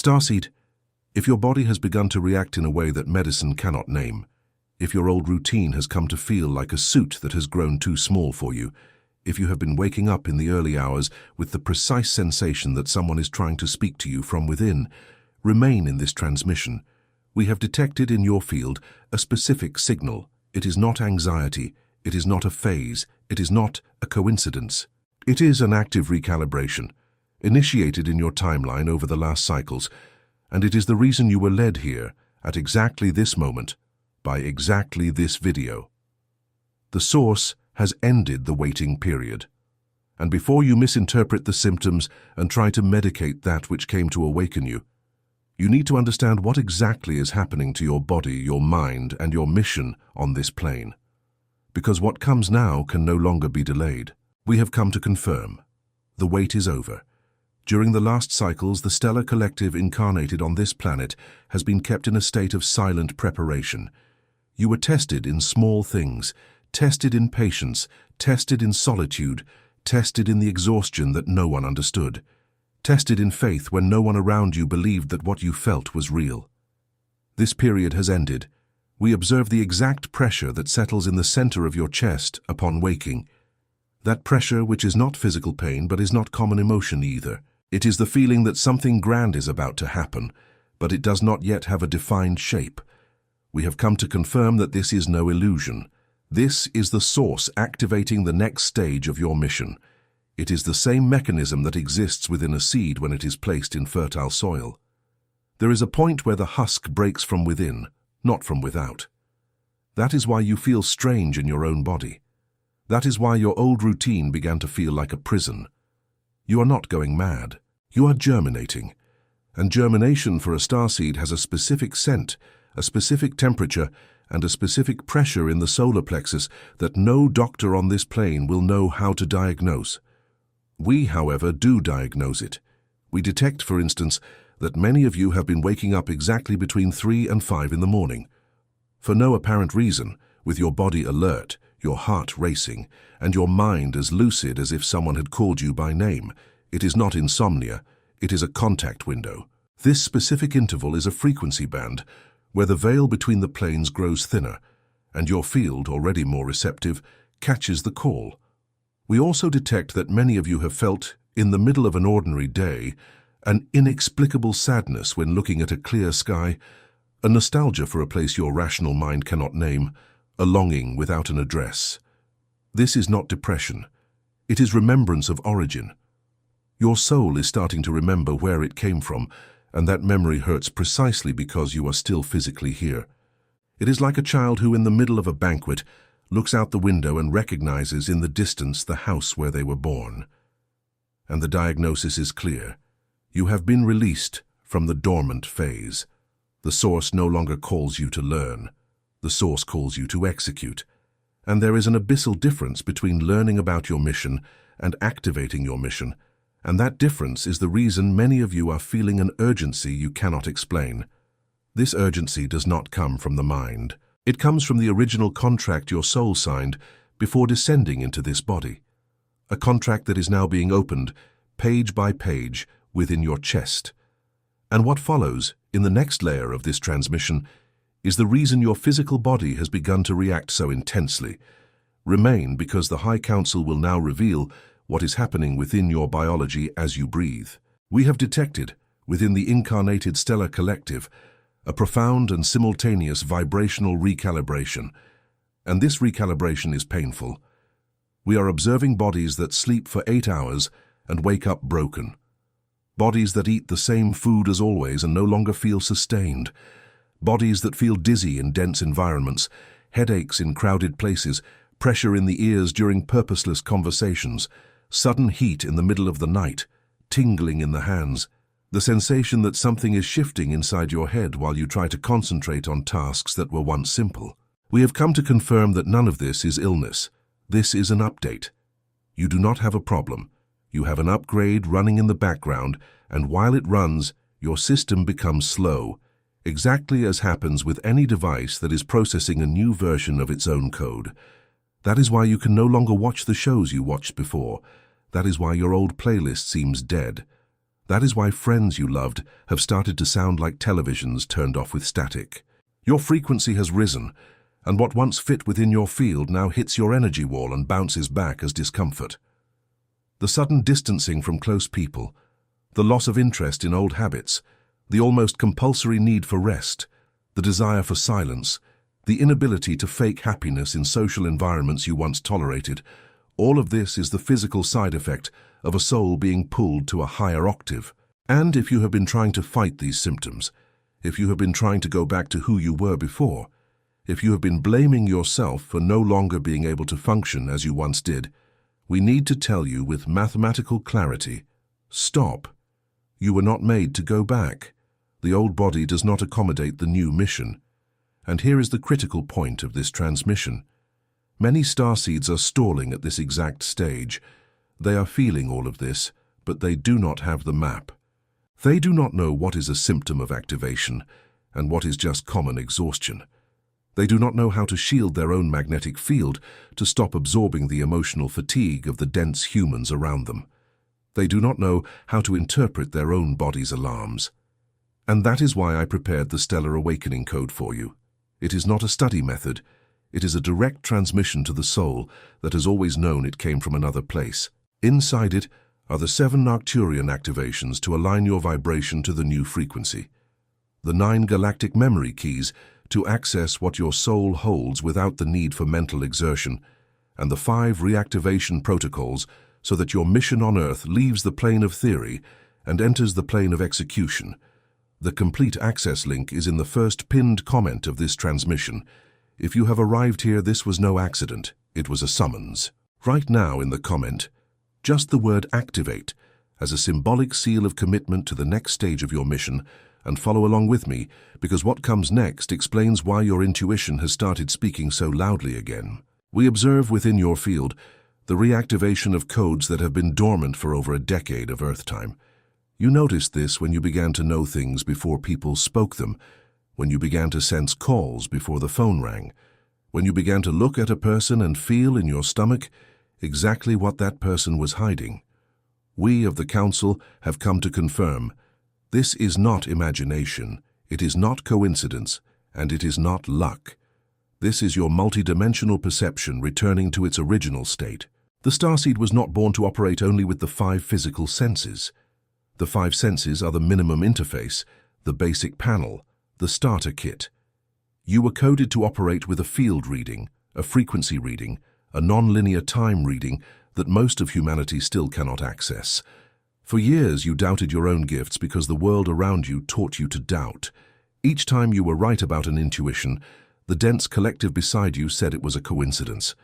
Starseed, if your body has begun to react in a way that medicine cannot name, if your old routine has come to feel like a suit that has grown too small for you, if you have been waking up in the early hours with the precise sensation that someone is trying to speak to you from within, remain in this transmission. We have detected in your field a specific signal. It is not anxiety, it is not a phase, it is not a coincidence. It is an active recalibration, initiated in your timeline over the last cycles, and it is the reason you were led here, at exactly this moment, by exactly this video. The source has ended the waiting period. And before you misinterpret the symptoms and try to medicate that which came to awaken you, you need to understand what exactly is happening to your body, your mind, and your mission on this plane. Because what comes now can no longer be delayed. We have come to confirm. The wait is over. During the last cycles, the stellar collective incarnated on this planet has been kept in a state of silent preparation. You were tested in small things, tested in patience, tested in solitude, tested in the exhaustion that no one understood, tested in faith when no one around you believed that what you felt was real. This period has ended. We observe the exact pressure that settles in the center of your chest upon waking. That pressure which is not physical pain but is not common emotion either. It is the feeling that something grand is about to happen, but it does not yet have a defined shape. We have come to confirm that this is no illusion. This is the source activating the next stage of your mission. It is the same mechanism that exists within a seed when it is placed in fertile soil. There is a point where the husk breaks from within, not from without. That is why you feel strange in your own body. That is why your old routine began to feel like a prison. You are not going mad. You are germinating. And germination for a starseed has a specific scent, a specific temperature, and a specific pressure in the solar plexus that no doctor on this plane will know how to diagnose. We, however, do diagnose it. We detect, for instance, that many of you have been waking up exactly between 3 and 5 in the morning. For no apparent reason, with your body alert, your heart racing, and your mind as lucid as if someone had called you by name. It is not insomnia, it is a contact window. This specific interval is a frequency band, where the veil between the planes grows thinner, and your field, already more receptive, catches the call. We also detect that many of you have felt, in the middle of an ordinary day, an inexplicable sadness when looking at a clear sky, a nostalgia for a place your rational mind cannot name, a longing without an address. This is not depression. It is remembrance of origin. Your soul is starting to remember where it came from, and that memory hurts precisely because you are still physically here. It is like a child who, in the middle of a banquet, looks out the window and recognizes in the distance the house where they were born. And the diagnosis is clear. You have been released from the dormant phase. The source no longer calls you to learn. The source calls you to execute. And there is an abyssal difference between learning about your mission and activating your mission. And that difference is the reason many of you are feeling an urgency you cannot explain. This urgency does not come from the mind. It comes from the original contract your soul signed before descending into this body. A contract that is now being opened, page by page, within your chest. And what follows, in the next layer of this transmission, is the reason your physical body has begun to react so intensely. Remain, because the High Council will now reveal what is happening within your biology as you breathe. We have detected, within the incarnated stellar collective, a profound and simultaneous vibrational recalibration. And this recalibration is painful. We are observing bodies that sleep for 8 hours and wake up broken. Bodies that eat the same food as always and no longer feel sustained. Bodies that feel dizzy in dense environments, headaches in crowded places, pressure in the ears during purposeless conversations, sudden heat in the middle of the night, tingling in the hands, the sensation that something is shifting inside your head while you try to concentrate on tasks that were once simple. We have come to confirm that none of this is illness. This is an update. You do not have a problem. You have an upgrade running in the background, and while it runs, your system becomes slow, exactly as happens with any device that is processing a new version of its own code. That is why you can no longer watch the shows you watched before. That is why your old playlist seems dead. That is why friends you loved have started to sound like televisions turned off with static. Your frequency has risen, and what once fit within your field now hits your energy wall and bounces back as discomfort. The sudden distancing from close people, the loss of interest in old habits, the almost compulsory need for rest, the desire for silence, the inability to fake happiness in social environments you once tolerated, all of this is the physical side effect of a soul being pulled to a higher octave. And if you have been trying to fight these symptoms, if you have been trying to go back to who you were before, if you have been blaming yourself for no longer being able to function as you once did, we need to tell you with mathematical clarity, stop. You were not made to go back. The old body does not accommodate the new mission. And here is the critical point of this transmission. Many starseeds are stalling at this exact stage. They are feeling all of this, but they do not have the map. They do not know what is a symptom of activation and what is just common exhaustion. They do not know how to shield their own magnetic field to stop absorbing the emotional fatigue of the dense humans around them. They do not know how to interpret their own body's alarms. And that is why I prepared the Stellar Awakening Code for you. It is not a study method. It is a direct transmission to the soul that has always known it came from another place. Inside it are the 7 Arcturian activations to align your vibration to the new frequency. The 9 galactic memory keys to access what your soul holds without the need for mental exertion, and the 5 reactivation protocols so that your mission on Earth leaves the plane of theory and enters the plane of execution. The complete access link is in the first pinned comment of this transmission. If you have arrived here, this was no accident. It was a summons. Right now in the comment, just the word activate as a symbolic seal of commitment to the next stage of your mission, and follow along with me, because what comes next explains why your intuition has started speaking so loudly again. We observe within your field the reactivation of codes that have been dormant for over a decade of Earth time. You noticed this when you began to know things before people spoke them, when you began to sense calls before the phone rang, when you began to look at a person and feel in your stomach exactly what that person was hiding. We of the Council have come to confirm this is not imagination, it is not coincidence, and it is not luck. This is your multidimensional perception returning to its original state. The Starseed was not born to operate only with the 5 physical senses. The 5 senses are the minimum interface, the basic panel, the starter kit. You were coded to operate with a field reading, a frequency reading, a non-linear time reading that most of humanity still cannot access. For years you doubted your own gifts because the world around you taught you to doubt. Each time you were right about an intuition, the dense collective beside you said it was a coincidence.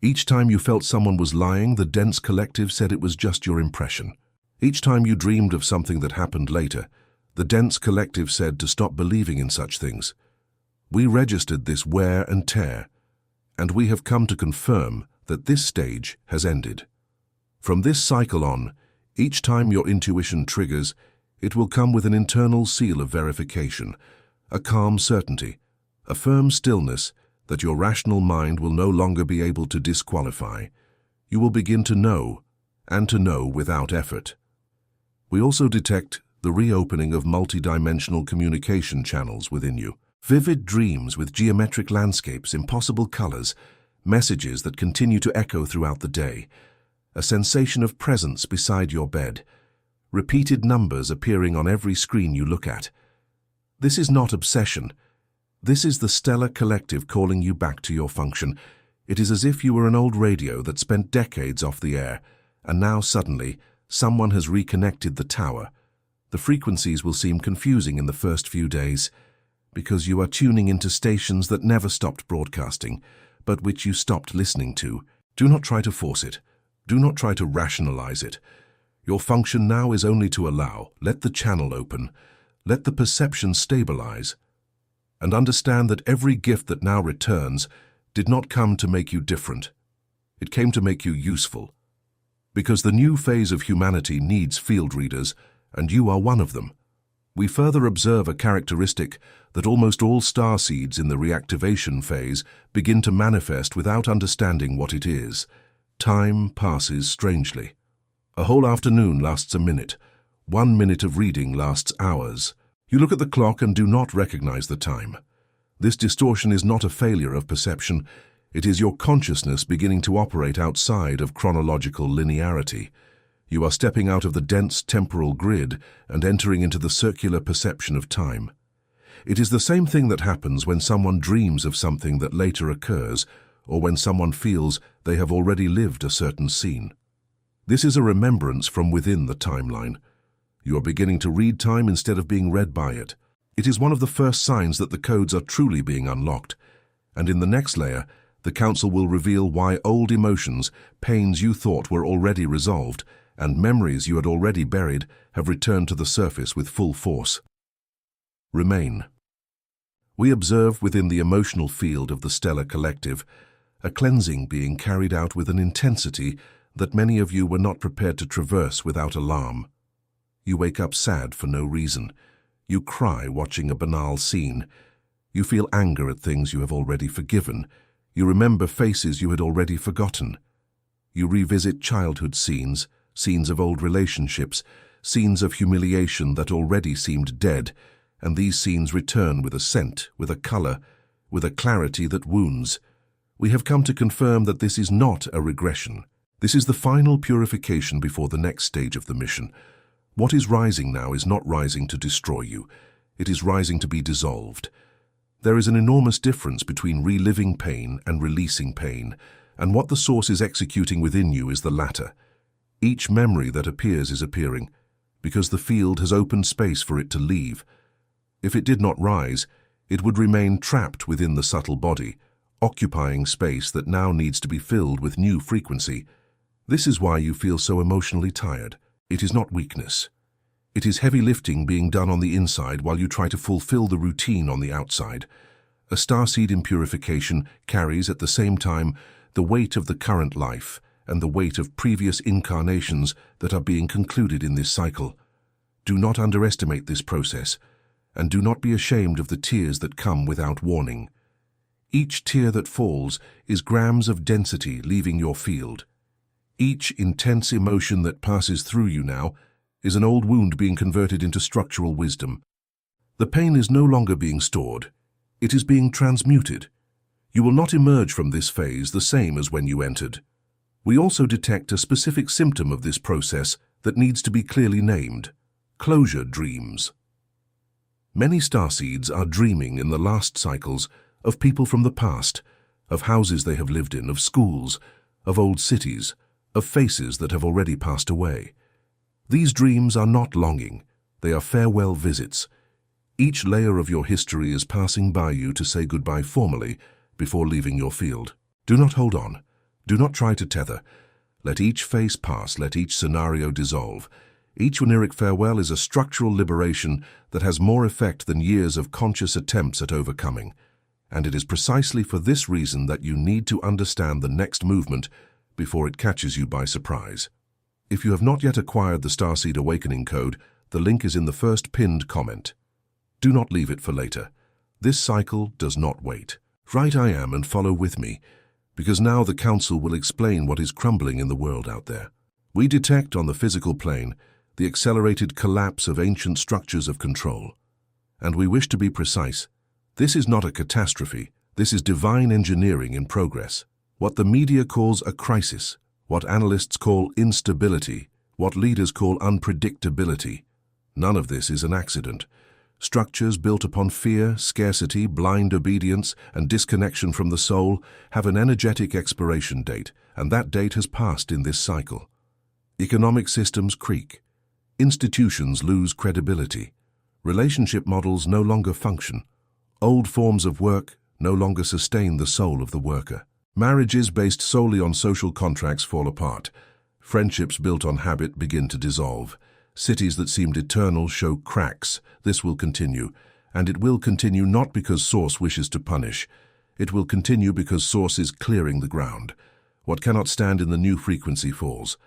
Each time you felt someone was lying, the dense collective said it was just your impression. Each time you dreamed of something that happened later, the dense collective said to stop believing in such things. We registered this wear and tear, and we have come to confirm that this stage has ended. From this cycle on, each time your intuition triggers, it will come with an internal seal of verification, a calm certainty, a firm stillness that your rational mind will no longer be able to disqualify. You will begin to know, and to know without effort. We also detect the reopening of multidimensional communication channels within you. Vivid dreams with geometric landscapes, impossible colors, messages that continue to echo throughout the day, a sensation of presence beside your bed, repeated numbers appearing on every screen you look at. This is not obsession. This is the stellar collective calling you back to your function. It is as if you were an old radio that spent decades off the air, and now suddenly someone has reconnected the tower. The frequencies will seem confusing in the first few days, because you are tuning into stations that never stopped broadcasting, but which you stopped listening to. Do not try to force it. Do not try to rationalize it. Your function now is only to allow. Let the channel open. Let the perception stabilize. And understand that every gift that now returns did not come to make you different. It came to make you useful. Because the new phase of humanity needs field readers, and you are one of them. We further observe a characteristic that almost all starseeds in the reactivation phase begin to manifest without understanding what it is. Time passes strangely. A whole afternoon lasts a minute. 1 minute of reading lasts hours. You look at the clock and do not recognize the time. This distortion is not a failure of perception. It is your consciousness beginning to operate outside of chronological linearity. You are stepping out of the dense temporal grid and entering into the circular perception of time. It is the same thing that happens when someone dreams of something that later occurs, or when someone feels they have already lived a certain scene. This is a remembrance from within the timeline. You are beginning to read time instead of being read by it. It is one of the first signs that the codes are truly being unlocked. And in the next layer, the Council will reveal why old emotions, pains you thought were already resolved, and memories you had already buried have returned to the surface with full force. Remain. We observe within the emotional field of the stellar collective a cleansing being carried out with an intensity that many of you were not prepared to traverse without alarm. You wake up sad for no reason. You cry watching a banal scene. You feel anger at things you have already forgiven. You remember faces you had already forgotten. You revisit childhood scenes, scenes of old relationships, scenes of humiliation that already seemed dead, and these scenes return with a scent, with a color, with a clarity that wounds. We have come to confirm that this is not a regression. This is the final purification before the next stage of the mission. What is rising now is not rising to destroy you. It is rising to be dissolved. There is an enormous difference between reliving pain and releasing pain, and what the source is executing within you is the latter. Each memory that appears is appearing, because the field has opened space for it to leave. If it did not rise, it would remain trapped within the subtle body, occupying space that now needs to be filled with new frequency. This is why you feel so emotionally tired. It is not weakness. It is heavy lifting being done on the inside while you try to fulfill the routine on the outside. A starseed in purification carries at the same time the weight of the current life and the weight of previous incarnations that are being concluded in this cycle. Do not underestimate this process, and do not be ashamed of the tears that come without warning. Each tear that falls is grams of density leaving your field. Each intense emotion that passes through you now is an old wound being converted into structural wisdom. The pain is no longer being stored. It is being transmuted. You will not emerge from this phase the same as when you entered. We also detect a specific symptom of this process that needs to be clearly named: closure dreams. Many starseeds are dreaming in the last cycles of people from the past, of houses they have lived in, of schools, of old cities, of faces that have already passed away. These dreams are not longing, they are farewell visits. Each layer of your history is passing by you to say goodbye formally before leaving your field. Do not hold on. Do not try to tether. Let each phase pass, let each scenario dissolve. Each oniric farewell is a structural liberation that has more effect than years of conscious attempts at overcoming. And it is precisely for this reason that you need to understand the next movement before it catches you by surprise. If you have not yet acquired the Starseed Awakening Code, the link is in the first pinned comment. Do not leave it for later. This cycle does not wait. Write I am and follow with me, because now the Council will explain what is crumbling in the world out there. We detect on the physical plane the accelerated collapse of ancient structures of control. And we wish to be precise. This is not a catastrophe. This is divine engineering in progress. What the media calls a crisis, what analysts call instability, what leaders call unpredictability. None of this is an accident. Structures built upon fear, scarcity, blind obedience, and disconnection from the soul have an energetic expiration date, and that date has passed in this cycle. Economic systems creak. Institutions lose credibility. Relationship models no longer function. Old forms of work no longer sustain the soul of the worker. Marriages based solely on social contracts fall apart. Friendships built on habit begin to dissolve. Cities that seemed eternal show cracks. This will continue. And it will continue not because Source wishes to punish. It will continue because Source is clearing the ground. What cannot stand in the new frequency falls.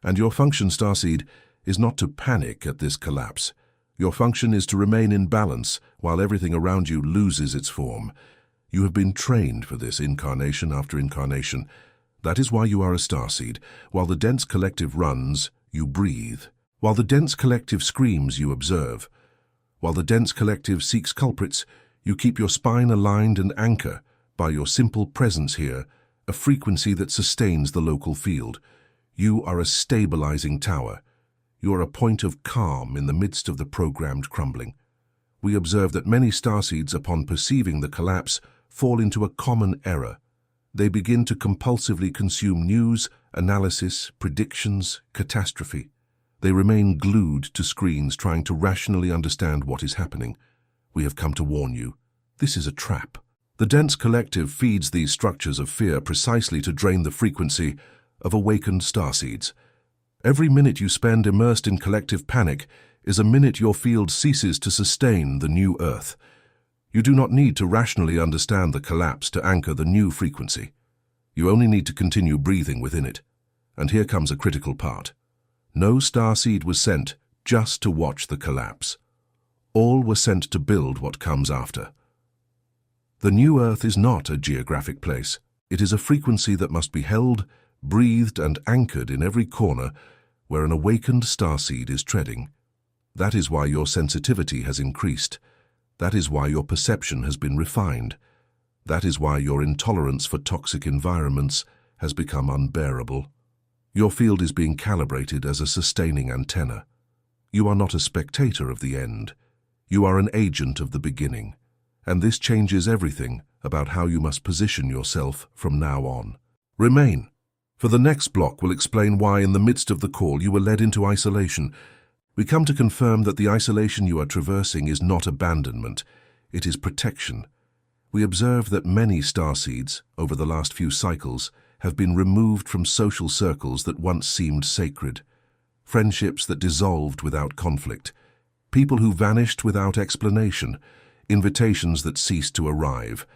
And your function, Starseed, is not to panic at this collapse. Your function is to remain in balance while everything around you loses its form. You have been trained for this incarnation after incarnation. That is why you are a starseed. While the dense collective runs, you breathe. While the dense collective screams, you observe. While the dense collective seeks culprits, you keep your spine aligned and anchor by your simple presence here, a frequency that sustains the local field. You are a stabilizing tower. You are a point of calm in the midst of the programmed crumbling. We observe that many starseeds, upon perceiving the collapse, fall into a common error. They begin to compulsively consume news, analysis, predictions, catastrophe. They remain glued to screens, trying to rationally understand what is happening. We have come to warn you. This is a trap. The dense collective feeds these structures of fear precisely to drain the frequency of awakened starseeds. Every minute you spend immersed in collective panic is a minute your field ceases to sustain the new Earth. You do not need to rationally understand the collapse to anchor the new frequency. You only need to continue breathing within it. And here comes a critical part. No starseed was sent just to watch the collapse. All were sent to build what comes after. The new Earth is not a geographic place. It is a frequency that must be held, breathed, and anchored in every corner where an awakened starseed is treading. That is why your sensitivity has increased. That is why your perception has been refined. That is why your intolerance for toxic environments has become unbearable. Your field is being calibrated as a sustaining antenna. You are not a spectator of the end. You are an agent of the beginning. And this changes everything about how you must position yourself from now on. Remain. For the next block will explain why in the midst of the call you were led into isolation. We come to confirm that the isolation you are traversing is not abandonment, it is protection. We observe that many starseeds, over the last few cycles, have been removed from social circles that once seemed sacred, friendships that dissolved without conflict, people who vanished without explanation, invitations that ceased to arrive,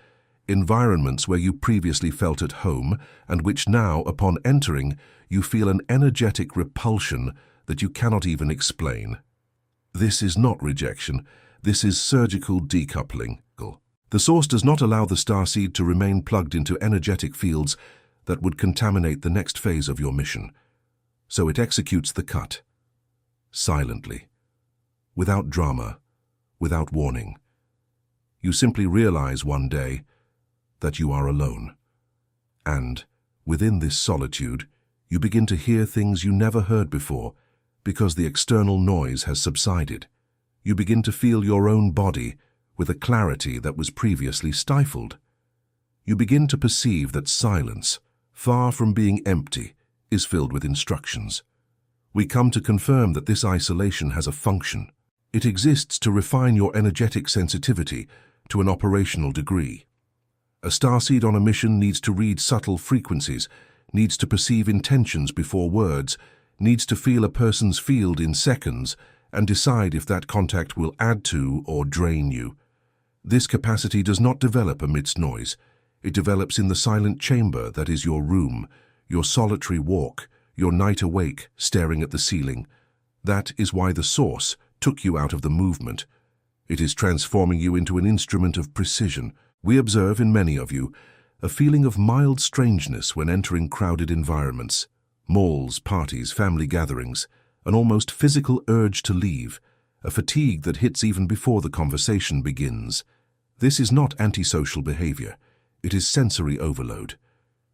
environments where you previously felt at home and which now, upon entering, you feel an energetic repulsion that you cannot even explain. This is not rejection, this is surgical decoupling. The source does not allow the starseed to remain plugged into energetic fields that would contaminate the next phase of your mission. So it executes the cut, silently, without drama, without warning. You simply realize one day that you are alone. And, within this solitude, you begin to hear things you never heard before because the external noise has subsided. You begin to feel your own body with a clarity that was previously stifled. You begin to perceive that silence, far from being empty, is filled with instructions. We come to confirm that this isolation has a function. It exists to refine your energetic sensitivity to an operational degree. A starseed on a mission needs to read subtle frequencies, needs to perceive intentions before words, needs to feel a person's field in seconds and decide if that contact will add to or drain you. This capacity does not develop amidst noise. It develops in the silent chamber that is your room, your solitary walk, your night awake, staring at the ceiling. That is why the Source took you out of the movement. It is transforming you into an instrument of precision. We observe in many of you a feeling of mild strangeness when entering crowded environments, malls, parties, family gatherings, an almost physical urge to leave, a fatigue that hits even before the conversation begins. This is not antisocial behavior. It is sensory overload.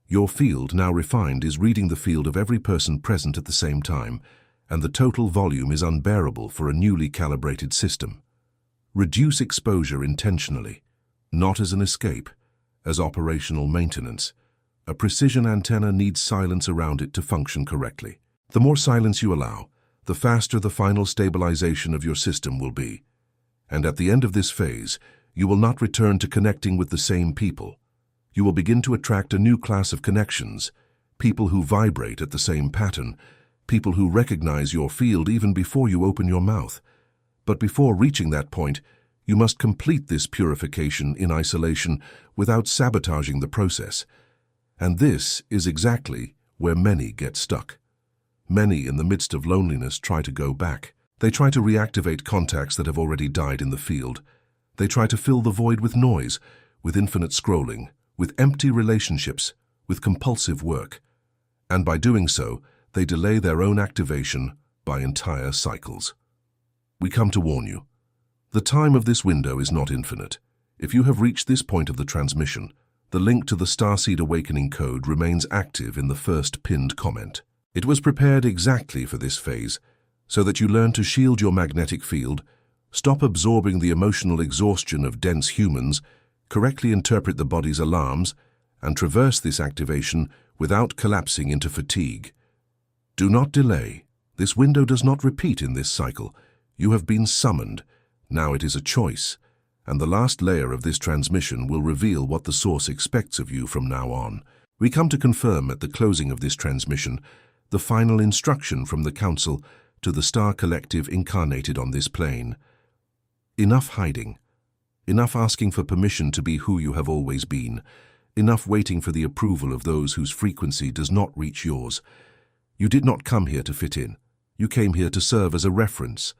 Your field, now refined, is reading the field of every person present at the same time, and the total volume is unbearable for a newly calibrated system. Reduce exposure intentionally, not as an escape, as operational maintenance. A precision antenna needs silence around it to function correctly. The more silence you allow, the faster the final stabilization of your system will be. And at the end of this phase, you will not return to connecting with the same people. You will begin to attract a new class of connections, people who vibrate at the same pattern, people who recognize your field even before you open your mouth. But before reaching that point, you must complete this purification in isolation without sabotaging the process. And this is exactly where many get stuck. Many in the midst of loneliness try to go back. They try to reactivate contacts that have already died in the field. They try to fill the void with noise, with infinite scrolling, with empty relationships, with compulsive work. And by doing so, they delay their own activation by entire cycles. We come to warn you. The time of this window is not infinite. If you have reached this point of the transmission, the link to the Starseed Awakening Code remains active in the first pinned comment. It was prepared exactly for this phase, so that you learn to shield your magnetic field, stop absorbing the emotional exhaustion of dense humans, correctly interpret the body's alarms, and traverse this activation without collapsing into fatigue. Do not delay. This window does not repeat in this cycle. You have been summoned. Now it is a choice, and the last layer of this transmission will reveal what the Source expects of you from now on. We come to confirm at the closing of this transmission the final instruction from the Council to the Star Collective incarnated on this plane. Enough hiding. Enough asking for permission to be who you have always been. Enough waiting for the approval of those whose frequency does not reach yours. You did not come here to fit in. You came here to serve as a reference.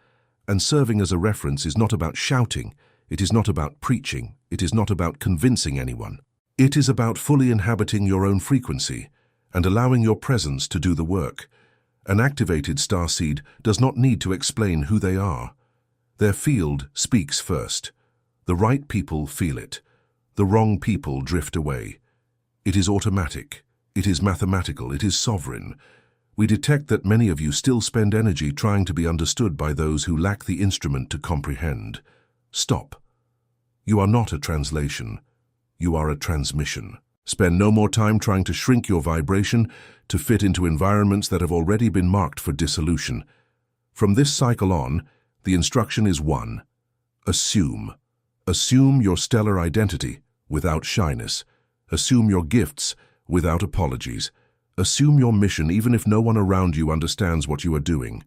And serving as a reference is not about shouting. It is not about preaching. It is not about convincing anyone. It is about fully inhabiting your own frequency and allowing your presence to do the work. An activated starseed does not need to explain who they are. Their field speaks first. The right people feel it. The wrong people drift away. It is automatic. It is mathematical. It is sovereign. We detect that many of you still spend energy trying to be understood by those who lack the instrument to comprehend. Stop. You are not a translation. You are a transmission. Spend no more time trying to shrink your vibration to fit into environments that have already been marked for dissolution. From this cycle on, the instruction is one. Assume. Assume your stellar identity without shyness. Assume your gifts without apologies. Assume your mission even if no one around you understands what you are doing.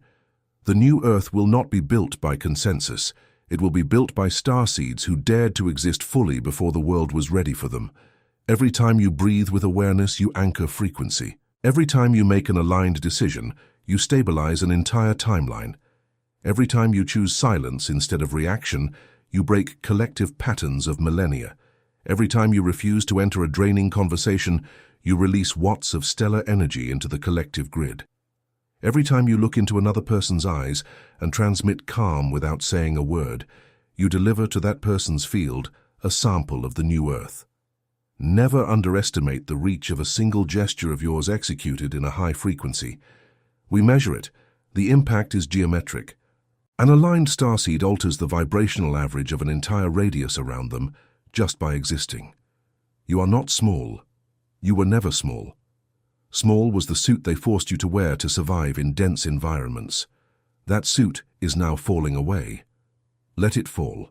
The new Earth will not be built by consensus. It will be built by starseeds who dared to exist fully before the world was ready for them. Every time you breathe with awareness, you anchor frequency. Every time you make an aligned decision, you stabilize an entire timeline. Every time you choose silence instead of reaction, you break collective patterns of millennia. Every time you refuse to enter a draining conversation, you release watts of stellar energy into the collective grid. Every time you look into another person's eyes and transmit calm without saying a word, you deliver to that person's field a sample of the new Earth. Never underestimate the reach of a single gesture of yours executed in a high frequency. We measure it. The impact is geometric. An aligned starseed alters the vibrational average of an entire radius around them just by existing. You are not small. You were never small. Small was the suit they forced you to wear to survive in dense environments. That suit is now falling away. Let it fall.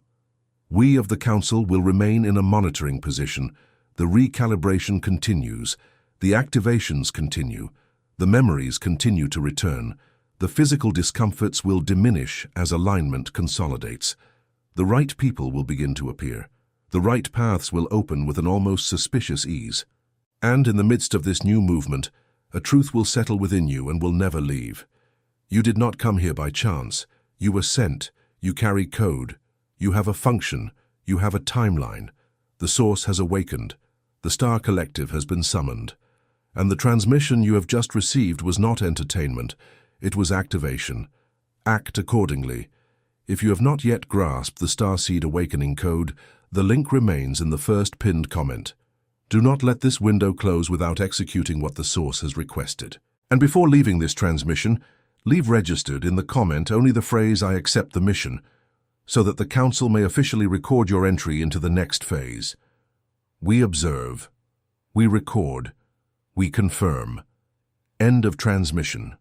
We of the Council will remain in a monitoring position. The recalibration continues. The activations continue. The memories continue to return. The physical discomforts will diminish as alignment consolidates. The right people will begin to appear. The right paths will open with an almost suspicious ease. And in the midst of this new movement, a truth will settle within you and will never leave. You did not come here by chance. You were sent. You carry code. You have a function. You have a timeline. The Source has awakened. The Star Collective has been summoned. And the transmission you have just received was not entertainment. It was activation. Act accordingly. If you have not yet grasped the Starseed Awakening Code, the link remains in the first pinned comment. Do not let this window close without executing what the Source has requested. And before leaving this transmission, leave registered in the comment only the phrase "I accept the mission," so that the Council may officially record your entry into the next phase. We observe. We record. We confirm. End of transmission.